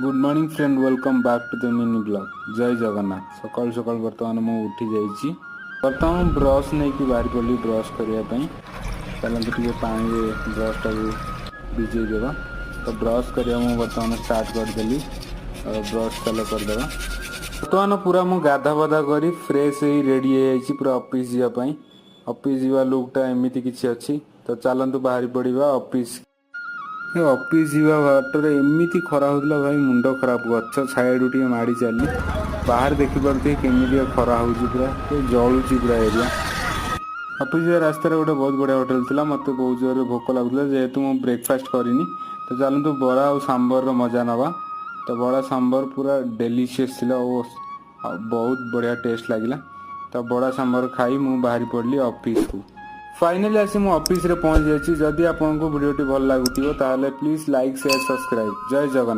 Good morning friend, welcome back to the mini blog. जय जगन्नाथ। सकाल सकाल बर्तमान मु उठी जाइए। बर्तमान ब्रश नहीं कि बाहर पड़ी ब्रश करने। चलते टे पानी ब्रश टाक भिजेदेवा। तो ब्रश करवा मुझे बर्तमान स्टार्ट करदेली। ब्रश चल करदे। बर्तमान पूरा मु गाधा बाधा कर फ्रेश हो रेडी है पूरा ऑफिस जावाई। ऑफिस जावा लुकटा एमती किसी अच्छी। तो चलतु बाहरी पड़ा ऑफिस। ऑफिस जावा बाटर एमती खरा होता भाई, मुंड खराब। गछ साइड टे माड़ी चली बाहर देखिपे केमी खरा हो पूरा जलुची पूरा एरिया। ऑफिस रास्तार गोटे बहुत बढ़िया होटेल था। मत बहुत जोर भोक लगुला जेहेतु मुझे ब्रेकफास्ट करनी। तो चलतु बड़ा और सांबर मजा नवा। तो बड़ा सांबर पूरा डेलीशियस थिला और बहुत बढ़िया टेस्ट लगिला। तो बड़ा सांबर खाई मु बाहरी पड़ली ऑफिस को। फाइनली आसी मु ऑफिस रे पहुंच जाइए। जदि आपको वीडियो भल लगुथिबो ताले प्लीज लाइक शेयर सब्सक्राइब। जय जगन्नाथ।